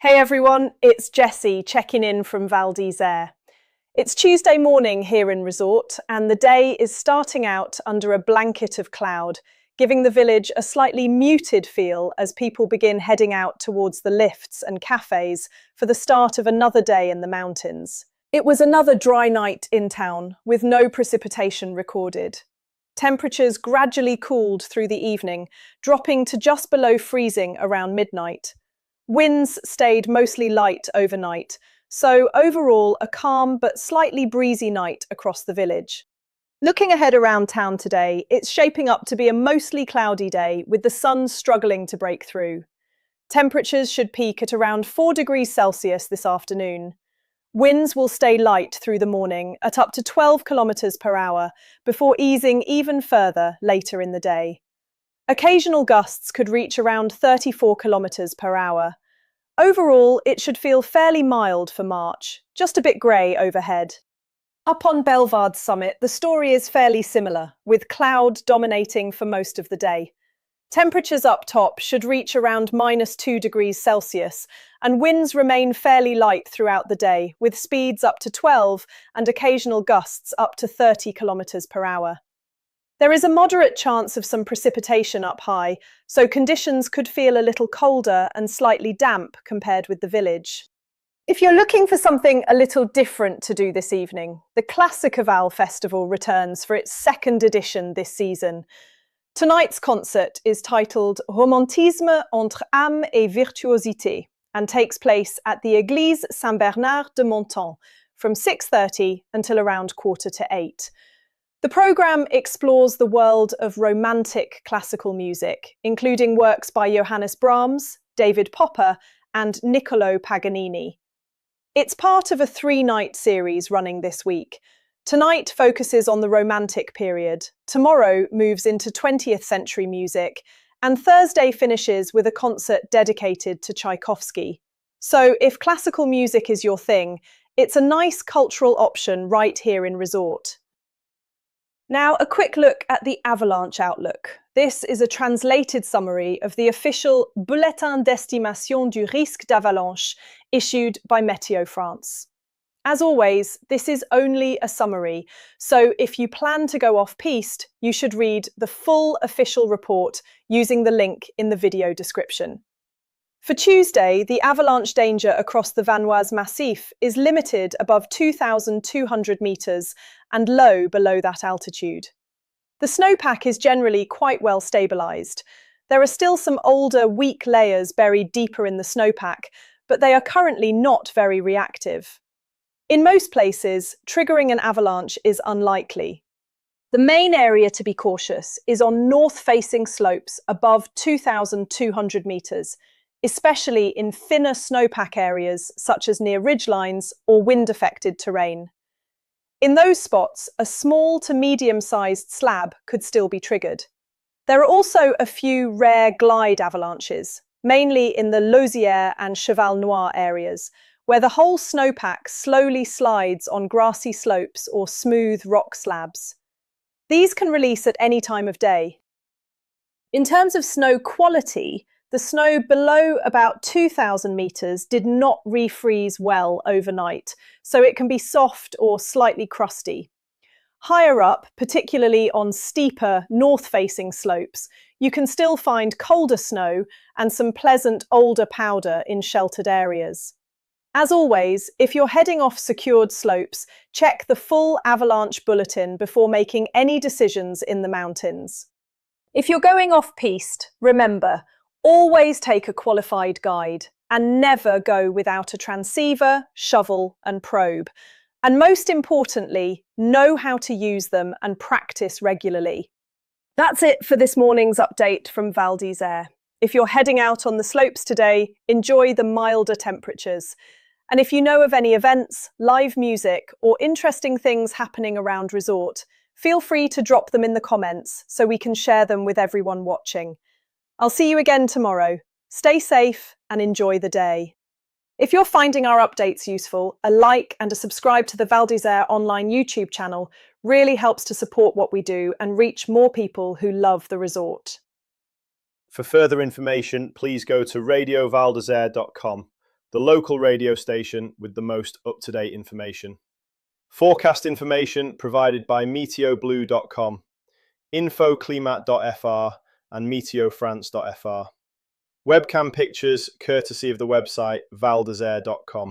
Hey everyone, it's Jessie checking in from Val-d'Isère. It's Tuesday morning here in resort and the day is starting out under a blanket of cloud, giving the village a slightly muted feel as people begin heading out towards the lifts and cafes for the start of another day in the mountains. It was another dry night in town with no precipitation recorded. Temperatures gradually cooled through the evening, dropping to just below freezing around midnight. Winds stayed mostly light overnight, so overall a calm but slightly breezy night across the village. Looking ahead around town today, it's shaping up to be a mostly cloudy day with the sun struggling to break through. Temperatures should peak at around 4 degrees Celsius this afternoon. Winds will stay light through the morning at up to 12 kilometers per hour before easing even further later in the day. Occasional gusts could reach around 34 kilometers per hour. Overall, it should feel fairly mild for March, just a bit grey overhead. Up on Bellevarde's summit, the story is fairly similar, with cloud dominating for most of the day. Temperatures up top should reach around -2 degrees Celsius, and winds remain fairly light throughout the day, with speeds up to 12 and occasional gusts up to 30 kilometers per hour. There is a moderate chance of some precipitation up high, so conditions could feel a little colder and slightly damp compared with the village. If you're looking for something a little different to do this evening, the Classicaval festival returns for its second edition this season. Tonight's concert is titled Romantisme entre âme et virtuosité and takes place at the Eglise Saint-Bernard de Monton from 6:30 until around 7:45. The programme explores the world of romantic classical music, including works by Johannes Brahms, David Popper, and Niccolò Paganini. It's part of a 3-night series running this week. Tonight focuses on the Romantic period, tomorrow moves into 20th century music, and Thursday finishes with a concert dedicated to Tchaikovsky. So if classical music is your thing, it's a nice cultural option right here in resort. Now, a quick look at the Avalanche outlook. This is a translated summary of the official Bulletin d'estimation du risque d'avalanche issued by Météo France. As always, this is only a summary, so if you plan to go off-piste, you should read the full official report using the link in the video description. For Tuesday, the avalanche danger across the Vanoise massif is limited above 2,200 metres and low below that altitude. The snowpack is generally quite well stabilised. There are still some older, weak layers buried deeper in the snowpack, but they are currently not very reactive. In most places, triggering an avalanche is unlikely. The main area to be cautious is on north-facing slopes above 2,200 metres, especially in thinner snowpack areas such as near ridgelines or wind-affected terrain. In those spots, a small to medium-sized slab could still be triggered. There are also a few rare glide avalanches, mainly in the Lausière and Cheval Noir areas, where the whole snowpack slowly slides on grassy slopes or smooth rock slabs. These can release at any time of day. In terms of snow quality, the snow below about 2,000 metres did not refreeze well overnight, so it can be soft or slightly crusty. Higher up, particularly on steeper north-facing slopes, you can still find colder snow and some pleasant older powder in sheltered areas. As always, if you're heading off secured slopes, check the full Avalanche Bulletin before making any decisions in the mountains. If you're going off-piste, remember, always take a qualified guide and never go without a transceiver, shovel and probe. And most importantly, know how to use them and practice regularly. That's it for this morning's update from Val-d'Isère. If you're heading out on the slopes today, enjoy the milder temperatures. And if you know of any events, live music or interesting things happening around resort, feel free to drop them in the comments so we can share them with everyone watching. I'll see you again tomorrow. Stay safe and enjoy the day. If you're finding our updates useful, a like and a subscribe to the Val-d'Isère online YouTube channel really helps to support what we do and reach more people who love the resort. For further information, please go to radiovaldisere.com. the local radio station with the most up-to-date information. Forecast information provided by meteoblue.com, infoclimat.fr and meteofrance.fr. Webcam pictures courtesy of the website valdesert.com.